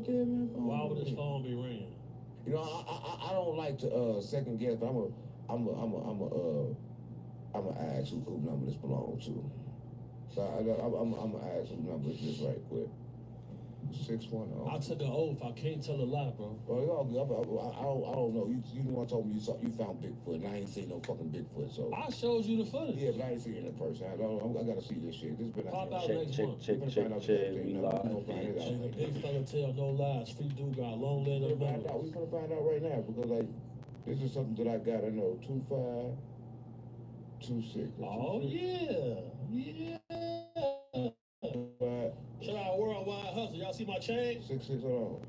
the damn man phone? Why would his phone be ringing? You know, I don't like to second guess, but I'm gonna ask who number this belongs to. So I'm gonna ask who number is this right quick. 610. I took an oath. I can't tell a lie, bro. Well, I don't know. You the one told me you found Bigfoot, and I ain't seen no fucking Bigfoot. So I showed you the footage. yeah, but I ain't seen it in person. I gotta see this shit. This been Pop out check, next month. check. We live. Ain't a big fella tell no lies. Free dude got long leg We're of gonna find out. We're gonna find out right now because like this is something that I gotta know. 2526. Oh yeah. Shout out Worldwide Hustle. Y'all see my chain? 66. Hold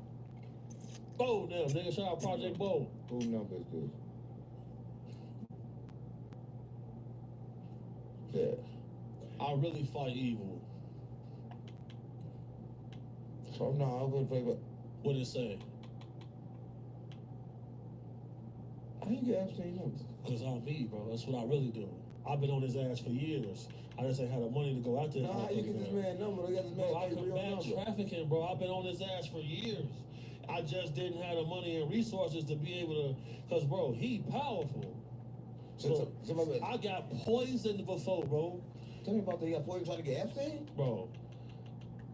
Bow now, nigga. Shout out Project Bow. on. Who number is this? Yeah. I really fight evil. So no, I wouldn't play, but What it say? I ain't get Epstein numbers. Cause I'm me, bro. That's what I really do. I've been on his ass for years. I just ain't had the money to go out there. Nah, you get this man number. They got this man Bro, I real combat number. trafficking, bro. I've been on his ass for years. I just didn't have the money and resources to be able to. Cause, bro, he powerful. So, I got poisoned before, bro. Tell me about the poison trying to get Epstein? Bro,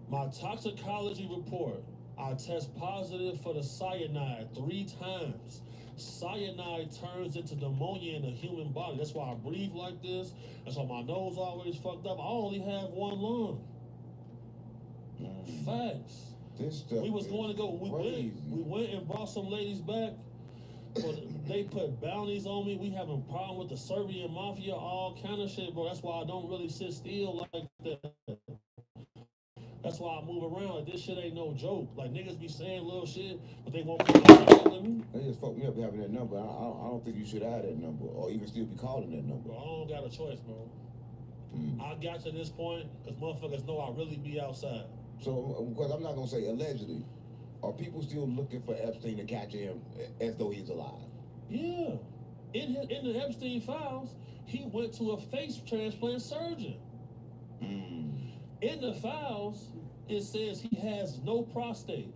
my toxicology report, I test positive for the cyanide 3 times. Cyanide turns into pneumonia in the human body. That's why I breathe like this. That's why my nose always fucked up. I only have one lung. Facts. This stuff We was going to go. We went and brought some ladies back. But they put bounties on me. We having a problem with the Serbian mafia, all kind of shit, bro. That's why I don't really sit still like that. That's why I move around. Like, this shit ain't no joke. Like, niggas be saying little shit, but they won't come out me. They just fucked me up having that number. I don't think you should have that number or even still be calling that number. Bro, I don't got a choice, bro. I got to this point because motherfuckers know I really be outside. So, because I'm not going to say allegedly, are people still looking for Epstein to catch him as though he's alive? Yeah. In the Epstein files, he went to a face transplant surgeon. In the files, it says he has no prostate.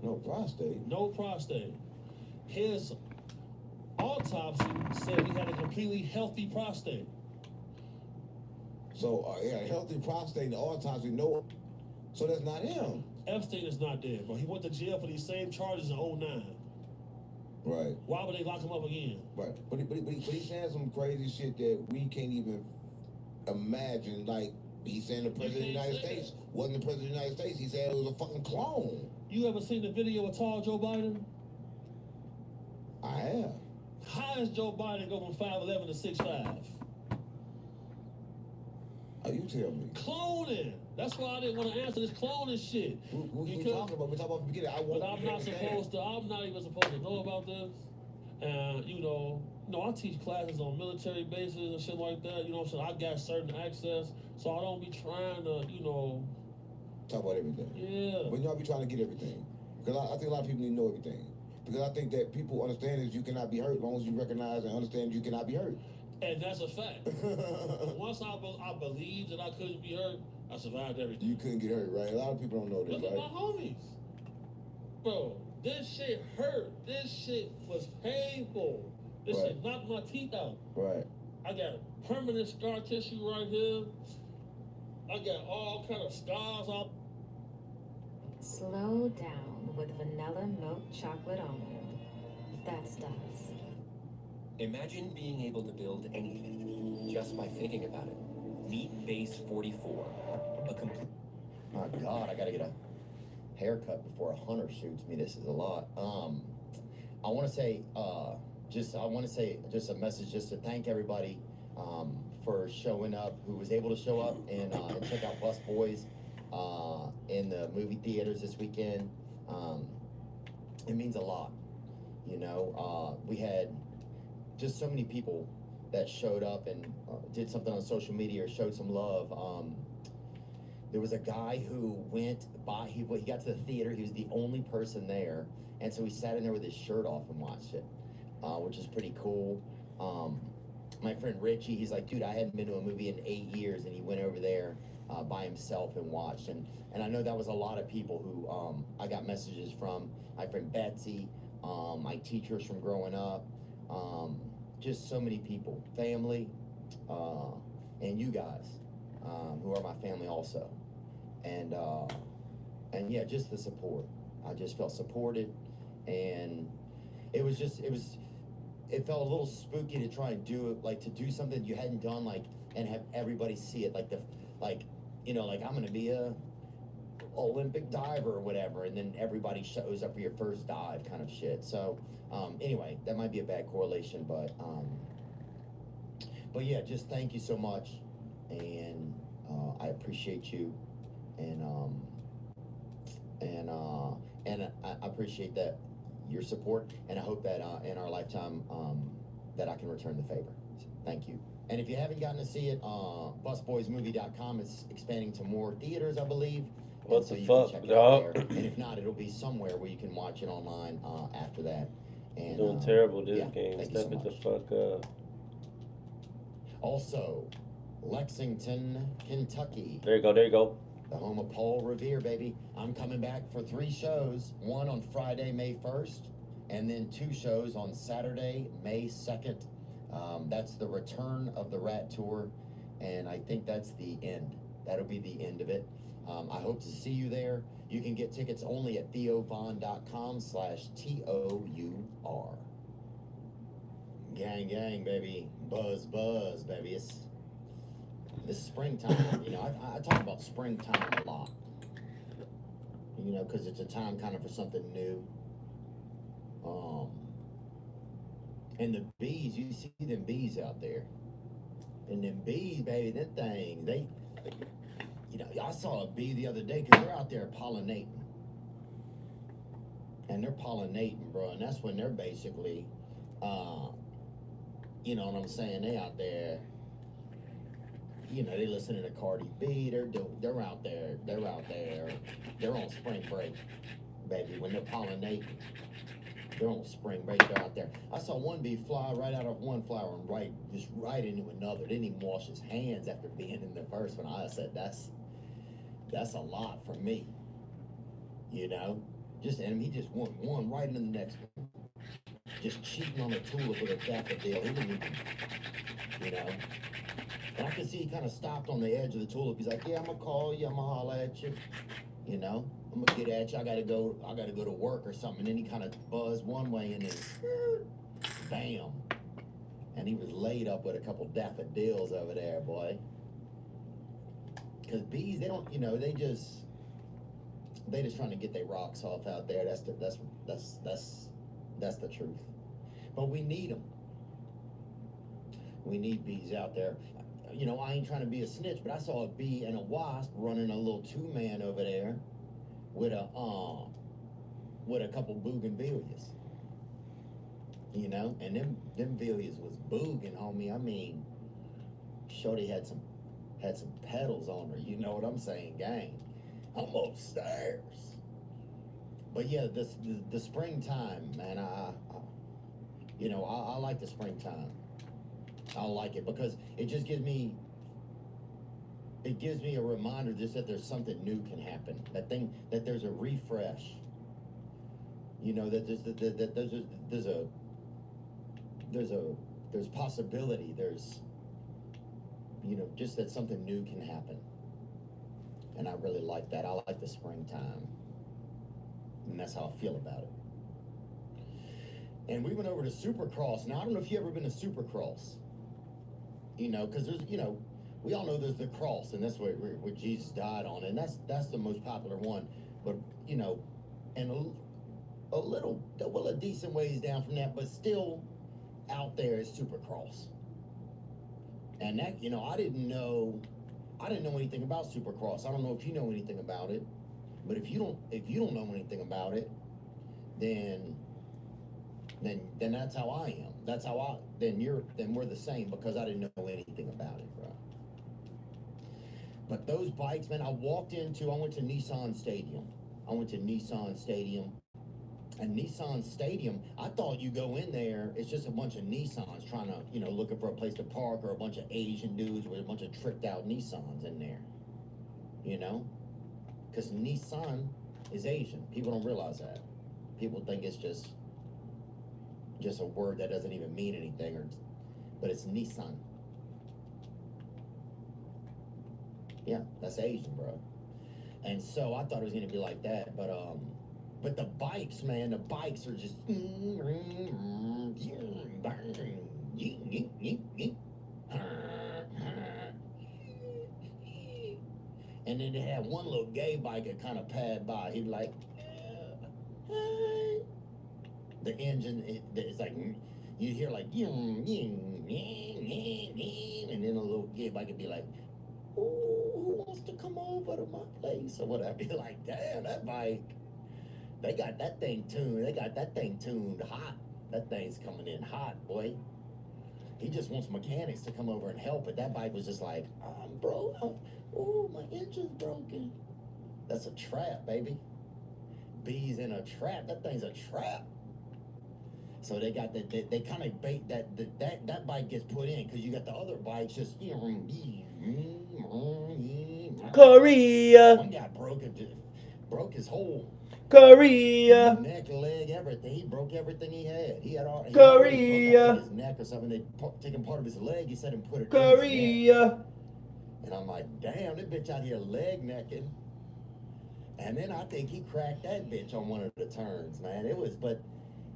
No prostate? No prostate. His autopsy said he had a completely healthy prostate. So, yeah, healthy prostate, the autopsy, no. So that's not him. Epstein is not dead, bro. He went to jail for these same charges in 09. Right. Why would they lock him up again? Right. But he's saying some crazy shit that we can't even imagine. Like, he's saying the President of the United States wasn't the President of the United States. He said it was a fucking clone. You ever seen the video of tall Joe Biden? I have. How does Joe Biden go from 5'11" to 6'5"? Oh, you tell me. Cloning. That's why I didn't want to answer this cloning shit. We talking about the beginning. But I'm not supposed to. I'm not even supposed to know about this. And I teach classes on military bases and shit like that. You know what I'm saying? I got certain access, so I don't be trying to, talk about everything. Yeah. But y'all be trying to get everything because I think a lot of people need to know everything because I think that people understand that you cannot be hurt as long as you recognize and understand you cannot be hurt. And that's a fact. Once I believed that I couldn't be hurt, I survived everything. You couldn't get hurt, right? A lot of people don't know this, Look at my homies. Bro, this shit hurt. This shit was painful. This shit knocked my teeth out. Right. I got permanent scar tissue right here. I got all kind of scars off. Slow down with vanilla milk chocolate almond. That's Daz. Imagine being able to build anything just by thinking about it. Meet Base 44. A complete. My God, I gotta get a haircut before a hunter shoots me. This is a lot. I want to say just a message just to thank everybody for showing up, who was able to show up and check out Bus Boys in the movie theaters this weekend. It means a lot. We had just so many people that showed up and did something on social media or showed some love. There was a guy who went by, he got to the theater, he was the only person there, and so he sat in there with his shirt off and watched it, which is pretty cool. My friend Richie, he's like, dude, I hadn't been to a movie in 8 years, and he went over there by himself and watched. And I know that was a lot of people who I got messages from. My friend Betsy, my teachers from growing up, just so many people, family, and you guys, who are my family also. And yeah, just the support. I just felt supported, and it felt a little spooky to try and do it, like to do something you hadn't done, like, and have everybody see it, like like I'm gonna be a Olympic diver or whatever, and then everybody shows up for your first dive kind of shit. So anyway, that might be a bad correlation, but yeah, just thank you so much, and I appreciate you, and I appreciate that your support, and I hope that in our lifetime that I can return the favor. So, thank you. And if you haven't gotten to see it, busboysmovie.com is expanding to more theaters, I believe. What so the you fuck, can check it dog? out there. And if not, it'll be somewhere where you can watch it online after that. And, Doing terrible this yeah, game. thank you Step so it the much. fuck up. Also, Lexington, Kentucky, There you go, there you go. the home of Paul Revere, baby. I'm coming back for 3 shows, one on Friday, May 1st, and then 2 shows on Saturday, May 2nd. That's the return of the Rat Tour, and I think that's the end. That'll be the end of it. I hope to see you there. You can get tickets only at theovon.com/TOUR. Gang, gang, baby. Buzz, buzz, baby. It's springtime. You know, I talk about springtime a lot. You know, because it's a time kind of for something new. And the bees, you see them bees out there. And them bees, baby, them things, you know, I saw a bee the other day because they're out there pollinating. And they're pollinating, bro. And that's when they're basically, you know what I'm saying? They out there, you know, they listening to Cardi B. They're out there. They're on spring break, baby. When they're pollinating, they're on spring break. They're out there. I saw one bee fly right out of one flower and right into another. Didn't even wash his hands after being in the first one. I said, that's a lot for me. You know, and he just went one right into the next one. Just cheating on a tulip with a daffodil. He didn't even, you know. And I could see he kind of stopped on the edge of the tulip. He's like, yeah, I'm gonna call you. I'm gonna holler at you. You know, I'm gonna get at you. I gotta go to work or something. And then he kind of buzzed one way and then, bam. And he was laid up with a couple daffodils over there, boy. Because bees, they don't, you know, they just trying to get their rocks off out there. That's the truth. But we need them. We need bees out there. You know, I ain't trying to be a snitch, but I saw a bee and a wasp running a little 2-man over there with a couple bougainvilleas. You know, and them villias was booging, homie. I mean, shorty had some petals on her. You know what I'm saying, gang? I'm upstairs. But yeah, the springtime, man. I like the springtime. I like it because it just gives me a reminder just that there's something new can happen. That there's a refresh. You know, that there's possibility. There's, you know, just that something new can happen. And I really like that. I like the springtime. And that's how I feel about it. And we went over to Supercross. Now, I don't know if you've ever been to Supercross. You know, because there's, you know, we all know there's the cross, and that's where Jesus died on, and that's the most popular one. But, you know, and a decent ways down from that, but still out there is Supercross. And that, you know, I didn't know anything about Supercross. I don't know if you know anything about it, but if you don't know anything about it, then that's how I am. Then we're the same, because I didn't know anything about it, bro. But those bikes, man, I went to Nissan Stadium. And Nissan Stadium, I thought you go in there, it's just a bunch of Nissans trying to, you know, looking for a place to park, or a bunch of Asian dudes with a bunch of tricked out Nissans in there. you know? Because Nissan is Asian. People don't realize that. People think it's just a word that doesn't even mean anything, but it's Nissan. Yeah, that's Asian, bro. And so I thought it was gonna be like that, but the bikes, man, the bikes are just. And then they had one little gay biker kind of pad by. He'd like, hey. The engine, it's like, you'd hear like, and then a little gay biker would be like, ooh, who wants to come over to my place or whatever. Be like, damn, that bike, they got that thing tuned. They got that thing tuned hot. That thing's coming in hot, boy. He just wants mechanics to come over and help, but that bike was just like, oh, my engine's broken. That's a trap, baby. Bees in a trap. That thing's a trap. So they got that. They kind of bait that bike gets put in because you got the other bikes just. Korea. One guy broke his whole Korea. neck, leg, everything. He broke everything he had. He Korea. broke his neck or something. They taken part of his leg. He said and put it in his neck. Korea. And I'm like, damn, this bitch out here leg necking. And then I think he cracked that bitch on one of the turns, man. But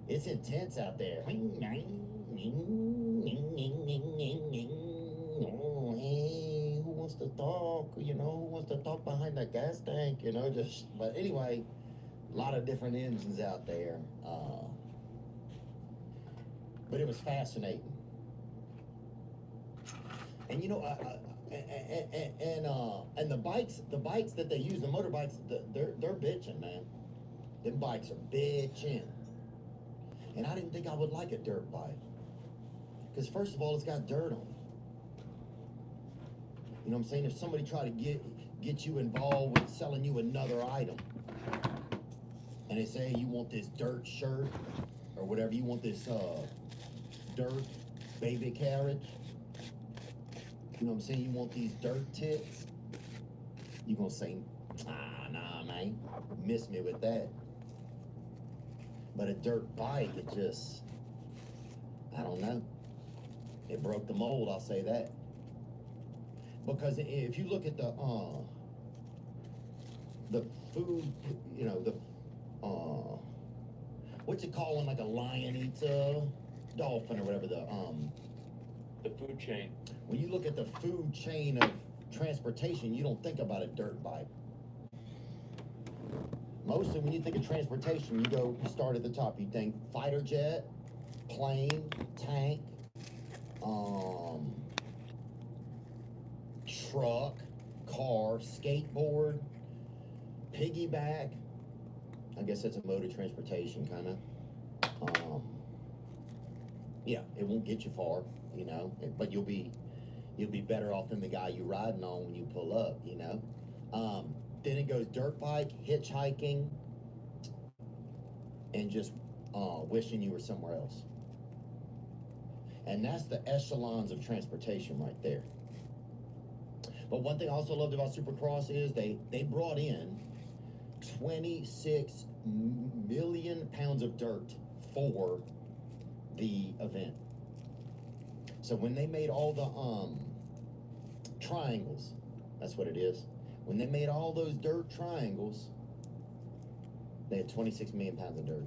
it's intense out there. Oh, hey, who wants to talk? You know, who wants to talk behind the gas tank? You know, but anyway, a lot of different engines out there. But it was fascinating. And you know, and the bikes that they use, the motorbikes, they're bitching, man. Them bikes are bitching. And I didn't think I would like a dirt bike. Because first of all, it's got dirt on it. You know what I'm saying? If somebody tried to get you involved with selling you another item, and they say, hey, you want this dirt shirt, or whatever, you want this dirt baby carriage, you know what I'm saying? You want these dirt tits, you gonna say, nah, man, miss me with that. But a dirt bike, it just, I don't know. It broke the mold, I'll say that. Because if you look at the food, you know, what's it called when like a lion eats a dolphin or whatever, the food chain. When you look at the food chain of transportation, you don't think about a dirt bike. Mostly when you think of transportation, you start at the top. You think fighter jet, plane, tank, truck, car, skateboard, piggyback. I guess that's a mode of transportation, kind of. Yeah, it won't get you far, you know, but you'll be better off than the guy you're riding on when you pull up, you know. Then it goes dirt bike, hitchhiking, and just wishing you were somewhere else. And that's the echelons of transportation right there. But one thing I also loved about Supercross is they brought in 26 million pounds of dirt for the event. So when they made all the triangles, that's what it is. When they made all those dirt triangles, they had 26 million pounds of dirt.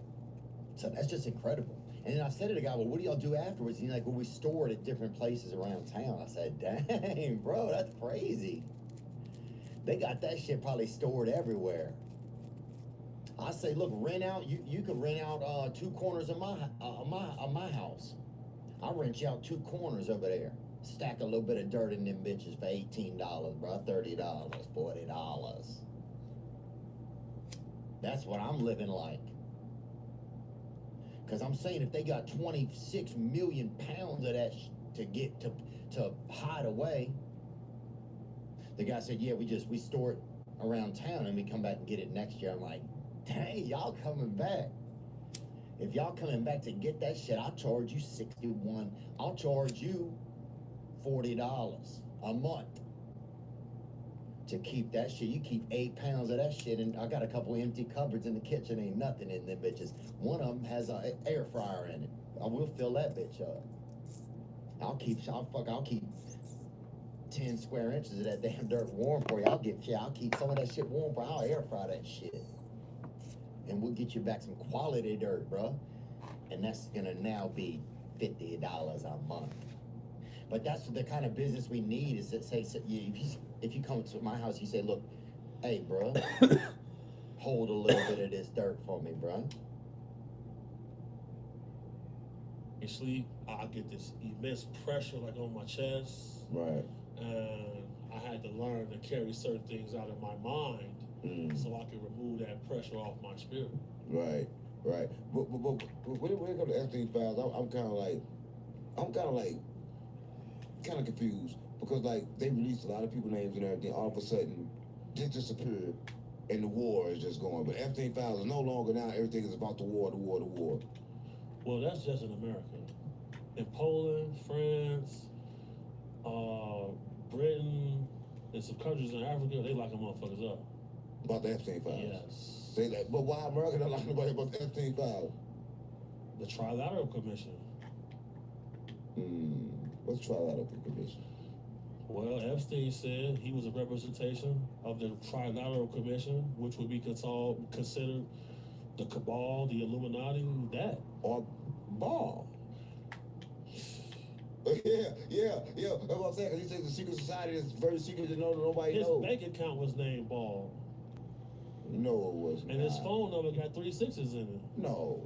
So that's just incredible. And then I said to the guy, well, what do y'all do afterwards? He's like, well, we store it at different places around town. I said, dang, bro, that's crazy. They got that shit probably stored everywhere. I say, look, rent out. You could rent out 2 corners of my house. I'll rent you out 2 corners over there. Stack a little bit of dirt in them bitches for $18, bro. $30, $40. That's what I'm living like. Because I'm saying if they got 26 million pounds of that to get to hide away, the guy said, yeah, we store it around town and we come back and get it next year. I'm like, dang, y'all coming back. If y'all coming back to get that shit, I'll charge you $61. I'll charge you $40 a month to keep that shit. You keep 8 pounds of that shit, and I got a couple empty cupboards in the kitchen. Ain't nothing in them bitches. One of them has an air fryer in it. I will fill that bitch up. I'll keep 10 square inches of that damn dirt warm for you. I'll keep some of that shit warm for you. I'll air fry that shit. And we'll get you back some quality dirt, bro. And that's gonna now be $50 a month. But that's the kind of business we need. Is that if you come to my house, you say, look, hey, bro, hold a little bit of this dirt for me, bro. You sleep, I get this immense pressure like on my chest. Right. And I had to learn to carry certain things out of my mind so I can remove that pressure off my spirit. Right. But when it comes to Epstein files, I'm kind of confused because like they released a lot of people's names and everything. All of a sudden, they disappeared, and the war is just going. But Epstein files is no longer now. Everything is about the war. Well, that's just in America. In Poland, France, Britain, and some countries in Africa, they lock them motherfuckers up. About the Epstein files. Yes. They like, but why America not locking nobody about the Epstein files? The Trilateral Commission. What's Trilateral Commission? Well, Epstein said he was a representation of the Trilateral Commission, which would be considered the cabal, the Illuminati, that. Or ball. Yeah. That's what I'm saying. Because he says the secret society is very secret to nobody knows. His bank account was named Ball. No, it was not. And his phone number got 3 6s in it. No.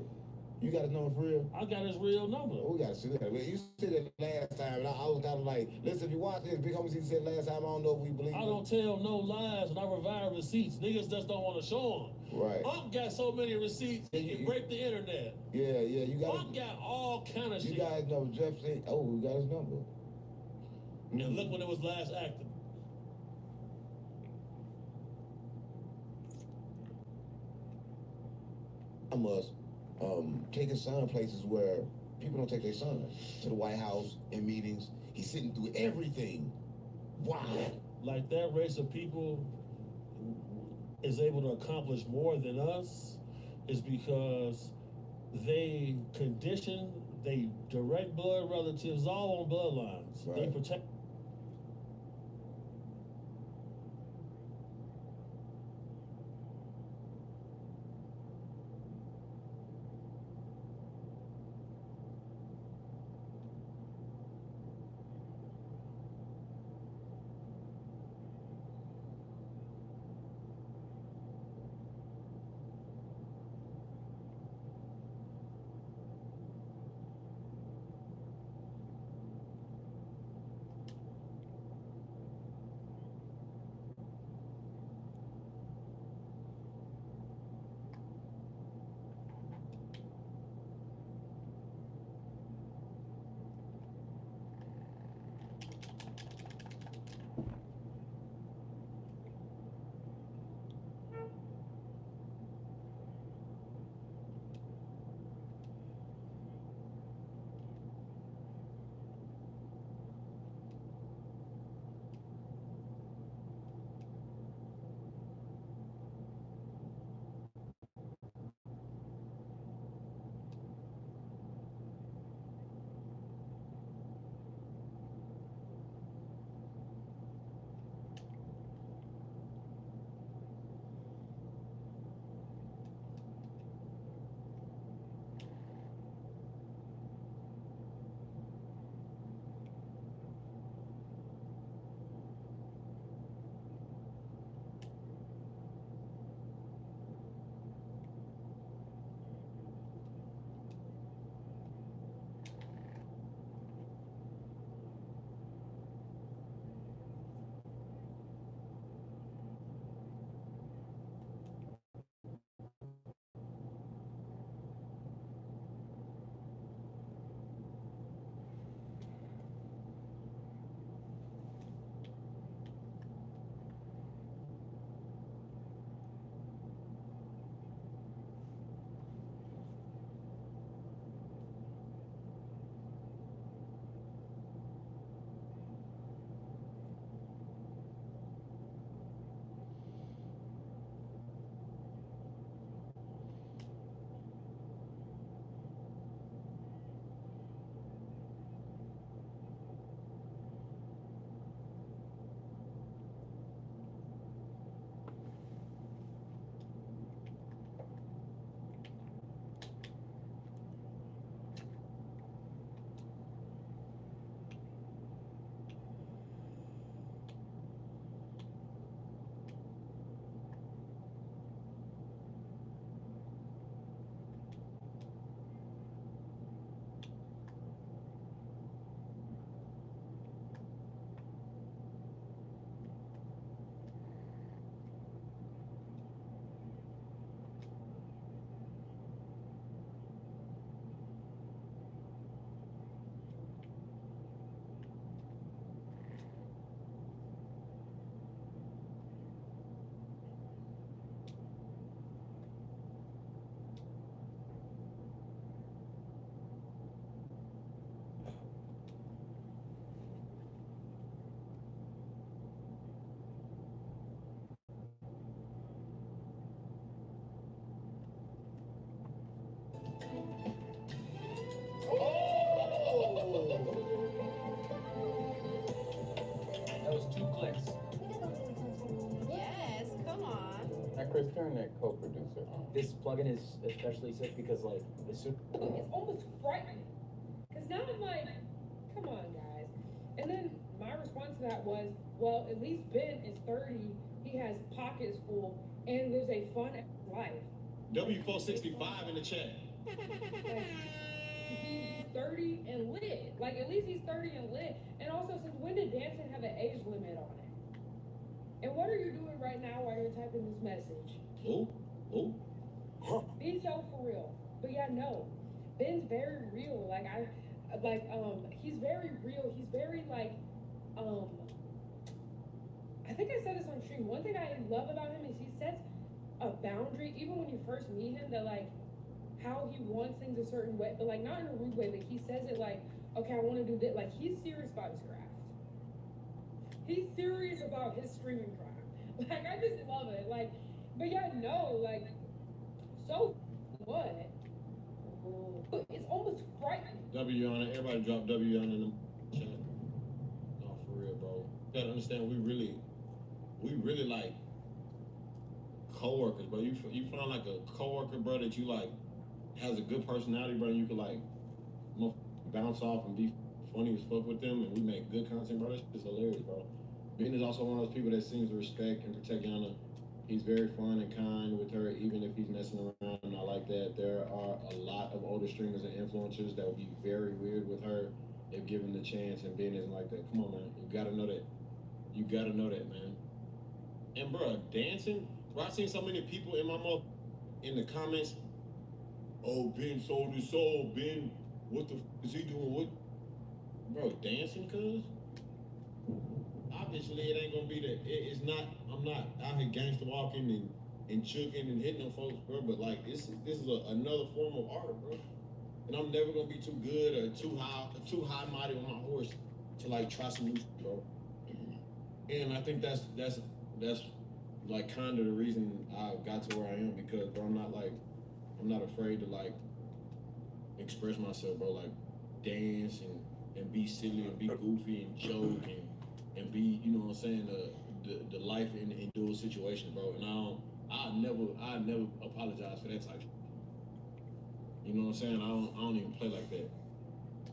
You got his number for real? I got his real number. Oh, we got to see that. You said that last time, and I was kind of like, listen, if you watch this, Big Homie said last time, I don't know if we believe I it. don't tell no lies, and I provide receipts. Niggas just don't want to show them. Right. Unc got so many receipts, he can break the internet. Yeah, you got Unc got all kind of shit. You guys know Jeff said, oh, we got his number. And look when it was last active. I must take his son places where people don't take their son. To the White House, in meetings. He's sitting through everything. Wow. Like that race of people is able to accomplish more than us is because they condition, they direct blood relatives all on bloodlines. Right. They protect. Chris, turn that co-producer on. This plugin is especially sick because like as soon It's almost frightening. Because now I'm like, come on, guys. And then my response to that was, well, at least Ben is 30. He has pockets full and lives a fun life. W465 in the chat. Like, he's 30 and lit. Like, at least he's 30 and lit. And also, since when did dancing have an age limit on it? And what are you doing right now while you're typing this message? Be so for real. But yeah, no. Ben's very real. He's very real. He's very I think I said this on stream. One thing I love about him is he sets a boundary, even when you first meet him, that like how he wants things a certain way, but like not in a rude way, but he says it like, okay, I want to do this. Like he's serious about his craft. He's serious about his streaming craft. Like I just love it. Like, but yeah, no, like, so what? It's almost frightening. W on it. Everybody drop W on in the chat. No, for real, bro. You gotta understand, we really like coworkers, bro. You find like a coworker, bro, that you like has a good personality, bro. And you could like bounce off and be funny as fuck with them, and we make good content, bro. That's just hilarious, bro. Ben is also one of those people that seems to respect and protect Yana. He's very fun and kind with her, even if he's messing around. And I like that. There are a lot of older streamers and influencers that would be very weird with her if given the chance, and Ben isn't like that. Come on, man. You gotta know that. You gotta know that, man. And bro, dancing, bro, I seen so many people in the comments. Oh, Ben sold his soul. Ben, what the is he doing? What, bro? Dancing, cuz. Obviously, it ain't gonna be that. It's not. I'm not out here gangster walking and chucking and hitting them folks, bro. But like, this is another form of art, bro. And I'm never gonna be too good or too high mighty on my horse to like try some new shit, bro. And I think that's like kind of the reason I got to where I am, because bro, I'm not afraid to like express myself, bro. Like dance and be silly and be goofy and joke and be, you know what I'm saying, the life in dual situation, bro. And I never apologize for that type of shit. You know what I'm saying? I don't even play like that.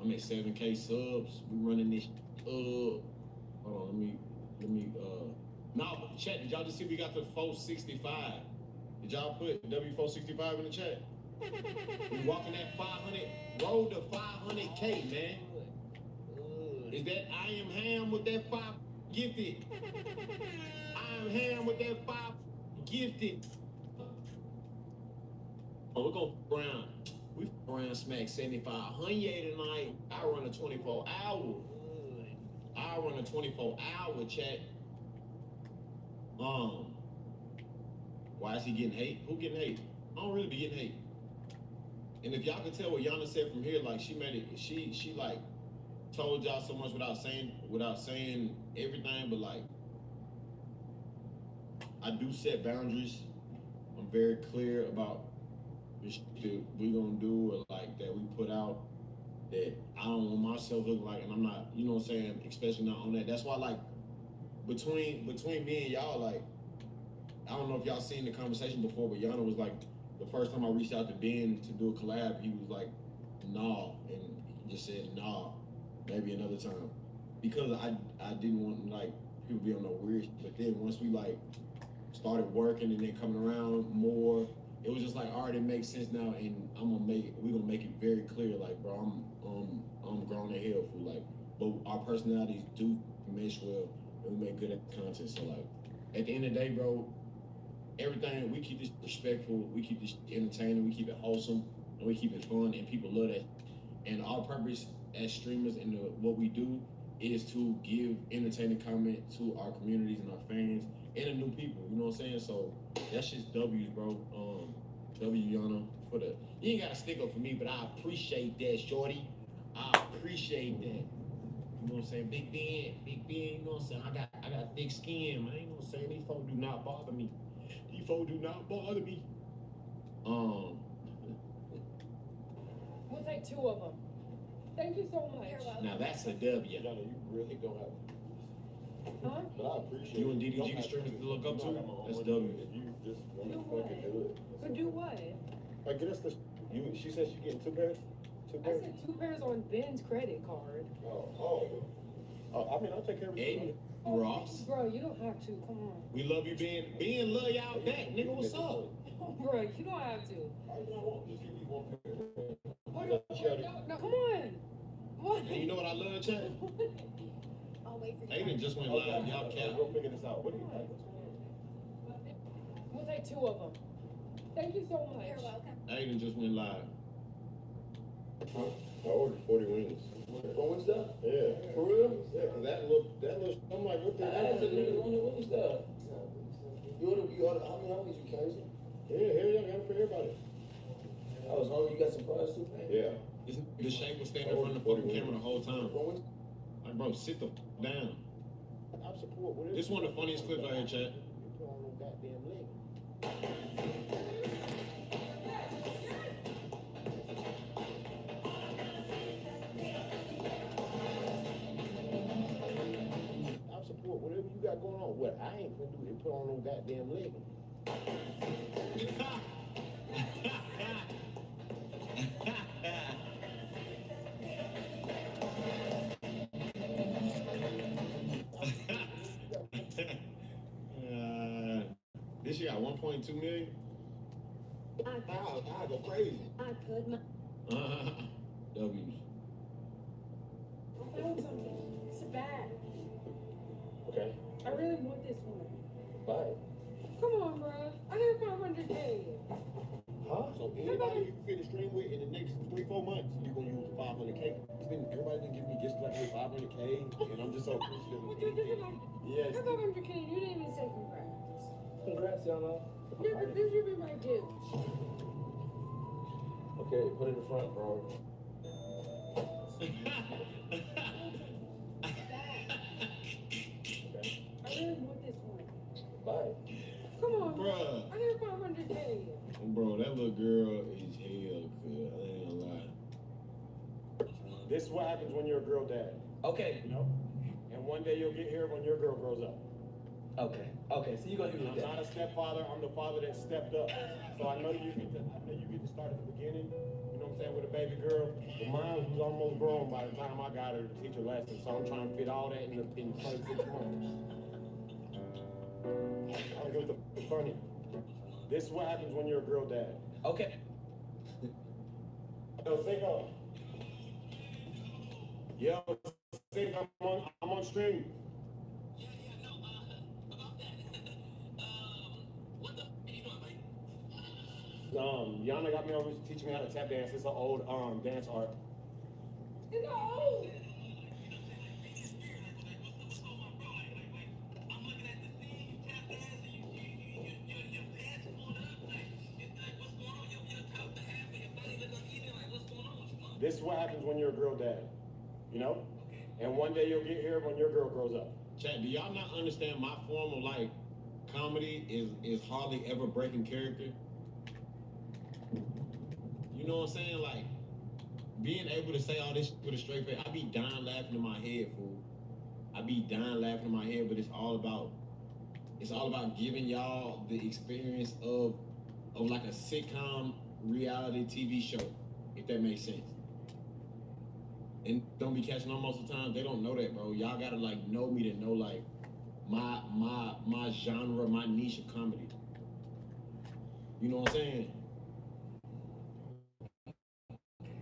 I'm at 7K subs. We running this hold on, let me no, chat, did y'all just see we got the 465? Did y'all put W465 in the chat? We walking that 500, roll to 500K, man. Is that I am ham with that 5 gifted? I am ham with that 5 gifted. Oh, we're gonna around. We around smack 7,500 tonight. I run a 24 hour. I run a 24 hour, chat. Why is he getting hate? Who getting hate? I don't really be getting hate. And if y'all can tell what Yana said from here, like she made it, she like told y'all so much without saying everything, but like I do set boundaries. I'm very clear about the shit that we gonna do or like that we put out, that I don't want myself looking like, and I'm not, you know what I'm saying, especially not on that. That's why like between me and y'all, like I don't know if y'all seen the conversation before, but Yana was like, the first time I reached out to Ben to do a collab, he was like, nah, and he just said nah, maybe another time, because I didn't want like people to be on no weird shit. But then once we like started working and then coming around more, it was just like, all right, it makes sense now, and we're gonna make it very clear, like, bro, I'm grown as hell for like, but our personalities do mesh well, and we make good content. So like, at the end of the day, bro, everything, we keep this respectful, we keep this entertaining, we keep it wholesome, and we keep it fun, and people love that. And our purpose as streamers and what we do is to give entertaining comment to our communities and our fans and the new people, you know what I'm saying? So that's just W's, bro. W, Yana, for the, you ain't gotta stick up for me, but I appreciate that, shorty. I appreciate that. You know what I'm saying? Big Ben, you know what I'm saying? I got thick skin, man. You know what I'm saying? These folks do not bother me. These folks do not bother me. We'll take 2 of them. Thank you so much. Now that's a W. Yana, you really don't have. Huh? But I appreciate You and it. DDG streamers to look up to? That's W. If you just want to fucking do it. But do what? Like, get us the. She said she getting 2 pairs? 2 I pairs? said 2 pairs on Ben's credit card. I mean, I'll take care of Aiden, it. Ross, Bro, you don't have to. Come on. we love you, Ben love y'all back, nigga. What's up? Bro, you don't have to. Just give me 1 pair. No, come on. What? And you know what I love, Chad? I'll wait for Aiden just went live. Y'all cap. We'll figure this out. What do you think? We'll take 2 of them. Thank you so much. You're welcome. Aiden just went live. I ordered 40 wings. For Wingstop? Yeah. For real? Yeah, cause that look, I'm like, what the I asked the nigga on the Wingstop. You order, how many hungry you carry? Yeah, hell yeah, I got it for everybody. I was hungry, you got some fries too? Yeah. The shape was standing in front of the fucking camera the whole time. Like, bro, sit the down. I support whatever. This one of the funniest clips right here, Chad. You put on no goddamn leg. I support whatever you got going on. What I ain't gonna do is put on no goddamn leg. This year got 1.2 million. I go crazy. I could not. W's. I found something. It's bad. Okay. I really want this one. Buy it. Come on, bro. I have 500K. Huh? So anybody you fit a stream with in the next 3-4 months, you're gonna use the 500K. Everybody's been giving me gifts like 500K, and I'm just so appreciative. What you did like? Yes. I have 500K. You didn't even say congrats. Congrats, y'all. Yeah, but this should be my gift. Okay, put it in front, bro. I really want this one. Buy it. Come on, Bruh. I have 500K. Bro, that little girl is hell good. I ain't gonna lie. This is what happens when you're a girl dad, Okay. you know? And one day you'll get here when your girl grows up. Okay. Okay. So you're gonna do I'm that. not a stepfather, I'm the father that stepped up. So I know you get to start at the beginning, you know what I'm saying, with a baby girl. But mine was almost grown by the time I got her to teach her lessons. So I'm trying to fit all that in 26 months. I don't give a funny. This is what happens when you're a girl dad. Okay. Yo, Cinco. Yo, Cinco, I'm on stream. Yana got me over to teach me how to tap dance. It's an old dance art. It's old. This is what happens when you're a girl dad, you know? And one day you'll get here when your girl grows up. Chad, do y'all not understand my form of like comedy is hardly ever breaking character? You know what I'm saying? Like being able to say all this with a straight face, I be dying laughing in my head, fool. I be dying laughing in my head, but it's all about giving y'all the experience of like a sitcom reality TV show, if that makes sense. And don't be catching on most of the time. They don't know that, bro. Y'all gotta like know me to know like my genre, my niche of comedy. You know what I'm saying?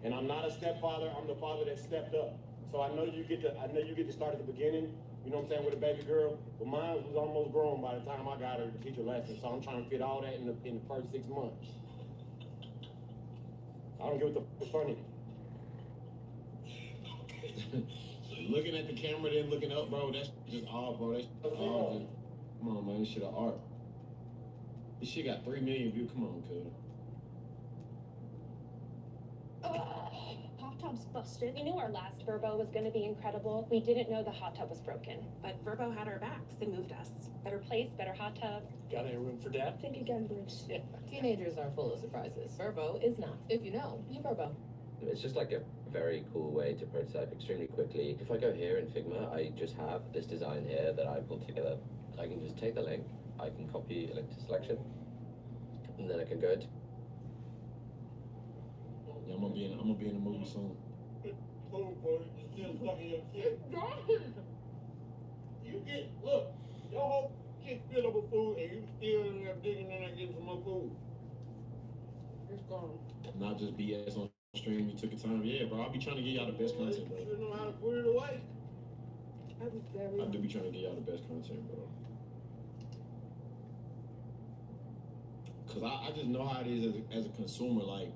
And I'm not a stepfather, I'm the father that stepped up. So I know you get to start at the beginning, you know what I'm saying, with a baby girl. But mine was almost grown by the time I got her to teach her lessons. So I'm trying to fit all that in the first 6 months. I don't get what the funny. Looking at the camera, then looking up, bro, that's just all, bro. That's all just, come on, man, this shit a art. This shit got 3 million views. Come on, cuz. Hot tub's busted. We knew our last Verbo was going to be incredible. We didn't know the hot tub was broken. But Verbo had our backs. They moved us. Better place, better hot tub. Got any room for dad? Think again, Bruce. Teenagers are full of surprises. Verbo is not. If you know, you Verbo. It's just like a very cool way to prototype extremely quickly. If I go here in Figma, I just have this design here that I pulled together. I can just take the link, I can copy a link to selection, and then I can go to. Yeah, I'm gonna be in the movie soon. Food, boy, it's still stuck in your shit. You get, look, your whole shit filled up with food and you still in there digging in there getting some more food. It's gone. Not just BS on stream. You took your time. Yeah, bro. I'll be trying to get y'all the best content, bro. You know how to put it away. I do be trying to get y'all the best content, bro. Cause I just know how it is as a consumer. Like,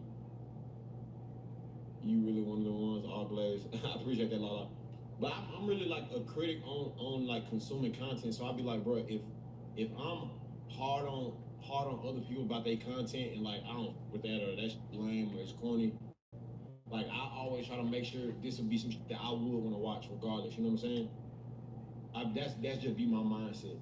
you really one of the ones, all glaze. I appreciate that, Lala. But I'm really like a critic on like consuming content. So I'll be like, bro, if I'm hard on other people about their content and like I don't with that or that's lame or it's corny, like I always try to make sure this would be some shit that I would want to watch regardless. You know what I'm saying? That's just be my mindset.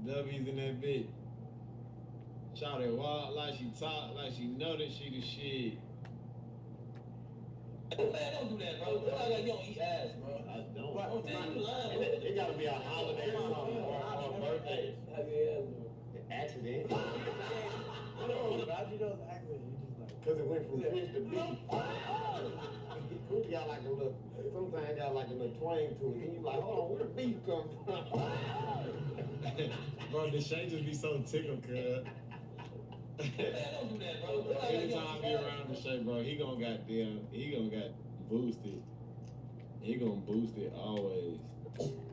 W's in that bitch. Shout it wild like she talk, like she know that she the shit. Man, don't do that, bro. Don't act like you don't eat ass, bro. I don't. What? It gotta be a holiday or something, or a birthday. How your ass doing? Accident. No, how'd you know it's an accident? You just like. Cause it went from fish to beef. Coochie got like a little, sometimes got like a little twang to it. And you like, hold on, where the beef come from? Bro, the Shay just be so tickled, cuz. Man, don't do that, bro. Anytime I be around the Shay, bro, he gonna got boosted. He gonna boost it always.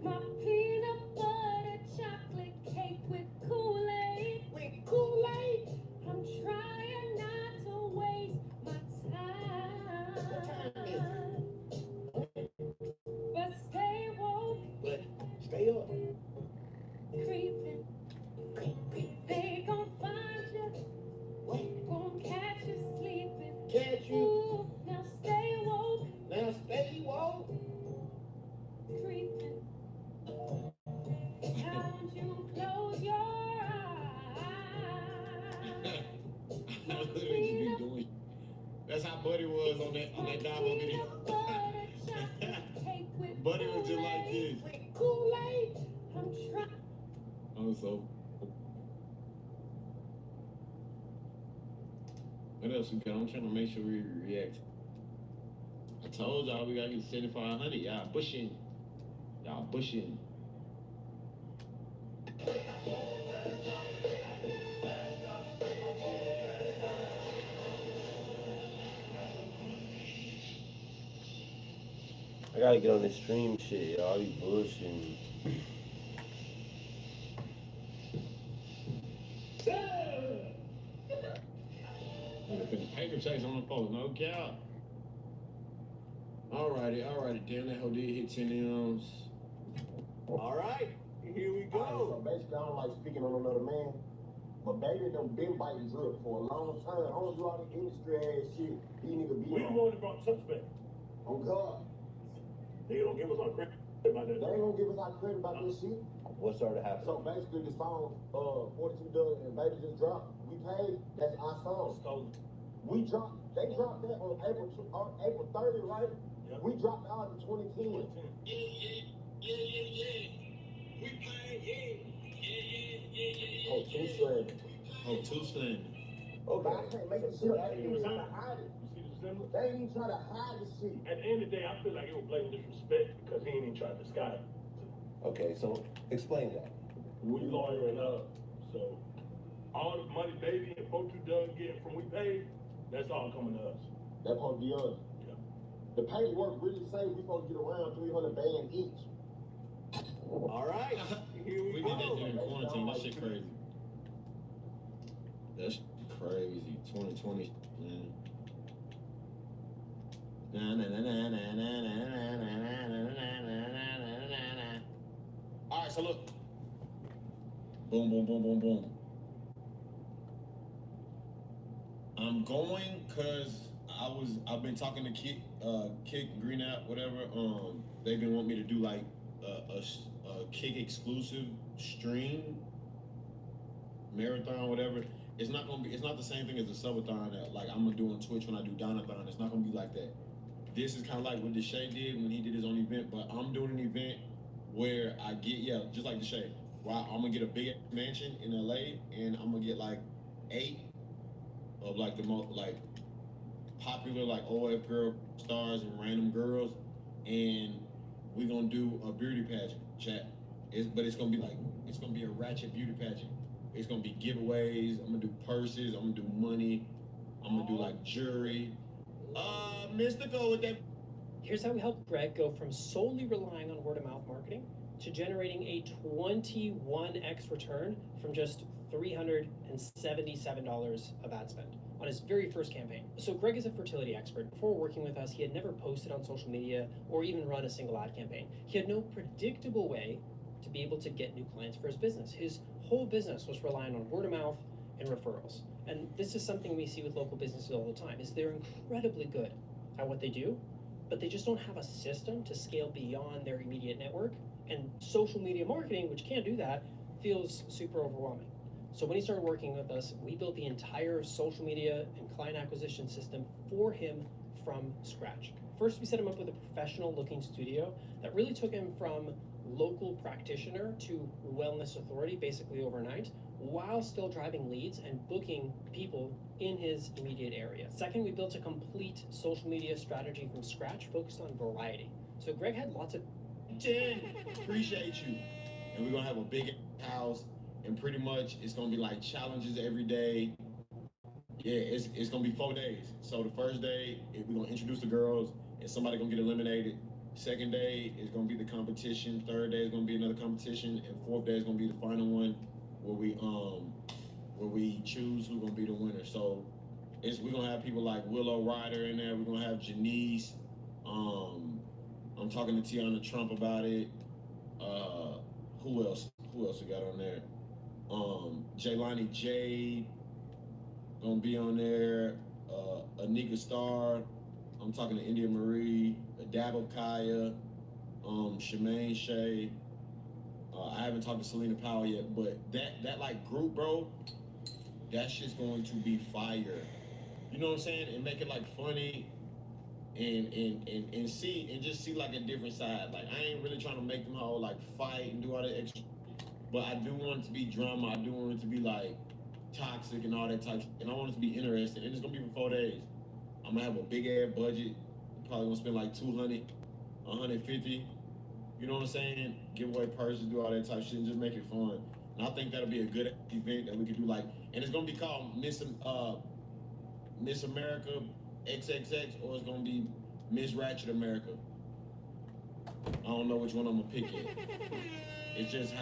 My peanut butter chocolate cake with Kool-Aid. With Kool-Aid? I'm trying not to waste my time. But stay woke. But stay up. Creeping. They gon' find you. What? Gon' catch you sleeping. Catch you. Ooh, now stay woke. Now stay woke. Creeping. Time you close your eyes. I literally just be doing. That's how Buddy was on that Davo video. Buddy was just like this. With Kool-Aid? I'm trying. Also, what else we got? I'm trying to make sure we react. I told y'all we gotta get 7,500. Y'all pushing. Y'all pushing. I gotta get on this stream shit, y'all be bullshitting. Paper chase on the phone, no cap. Alrighty. Damn, that hoe did hit 10 M's. Alright, here we go. So basically, I don't like speaking on another man, but baby done been biting drip for a long time. I don't do all the industry ass shit. These niggas be We the one that brought the suspect. On God. They don't give us our credit about that. They ain't gonna give us our credit about this shit. What started happening? So basically, the song 42 Doug and Baby just dropped. We paid. That's our song. We dropped. They dropped that on April 30th, right? Yep. We dropped out in 2010. Yeah. We paid, yeah. Oh, too slamming. Oh, too slim. Okay. I can't make this shit. They ain't even trying to hide it. You see the resemblance? They ain't even trying to hide this shit. At the end of the day, I feel like it was blatant disrespect because he ain't even tried to disguise it. Okay, so explain that. We lawyering up. So all the money Baby and 42 Doug getting from We Paid, that's all coming to us. That's supposed to be us. Yeah. The paperwork really say we supposed to get around 300 band each. All right, here We did that during quarantine. That shit crazy. That's crazy. 2020, man. All right, so look. Boom. I'm going because I've been talking to Kick Green App, whatever. They've been wanting me to do like a Kick exclusive stream marathon, whatever. It's not the same thing as the subathon that like I'm gonna do on Twitch when I do Donathon. It's not gonna be like that. This is kind of like what Deshae did when he did his own event, but I'm doing an event where I get, just like Deshae, where I'm gonna get a big mansion in LA and I'm gonna get like 8 of like the most like popular like OF girl stars and random girls, and we're gonna do a beauty pageant, chat. But it's gonna be a ratchet beauty pageant. It's gonna be giveaways. I'm gonna do purses. I'm gonna do money. I'm gonna do like jewelry. Mystical with that. Here's how we helped Greg go from solely relying on word-of-mouth marketing to generating a 21x return from just $377 of ad spend on his very first campaign. So Greg is a fertility expert. Before working with us, he had never posted on social media or even run a single ad campaign. He had no predictable way to be able to get new clients for his business. His whole business was relying on word of mouth and referrals. And this is something we see with local businesses all the time, is they're incredibly good at what they do, but they just don't have a system to scale beyond their immediate network. And social media marketing, which can do that, feels super overwhelming. So when he started working with us, we built the entire social media and client acquisition system for him from scratch. First, we set him up with a professional looking studio that really took him from local practitioner to wellness authority basically overnight, while still driving leads and booking people in his immediate area. Second, we built a complete social media strategy from scratch focused on variety. So Greg had lots of 10, appreciate you. And we're gonna have a big house, and pretty much it's gonna be like challenges every day. Yeah, it's gonna be 4 days. So the first day, we're gonna introduce the girls, and somebody gonna get eliminated. Second day is gonna be the competition. Third day is gonna be another competition, and fourth day is gonna be the final one, where we choose who's gonna be the winner. So we're gonna have people like Willow Ryder in there. We're gonna have Janice. I'm talking to Tiana Trump about it. Who else we got on there? Jaylani Jade gonna be on there. Anika Starr. I'm talking to India Marie, Dabo Kaya, Shemaine Shea. I haven't talked to Selena Powell yet, but that like group, bro, that shit's going to be fire. You know what I'm saying? And make it like funny and just see like a different side. Like I ain't really trying to make them all like fight and do all that extra, but I do want it to be drama. I do want it to be like toxic and all that type, and I want it to be interesting. And it's gonna be for 4 days. I'm gonna have a big ass budget. Probably gonna spend like 200, 150. You know what I'm saying? Give away purses, do all that type of shit, and just make it fun. And I think that'll be a good event that we could do like, and it's gonna be called Miss America XXX, or it's gonna be Miss Ratchet America. I don't know which one I'm gonna pick yet. It's just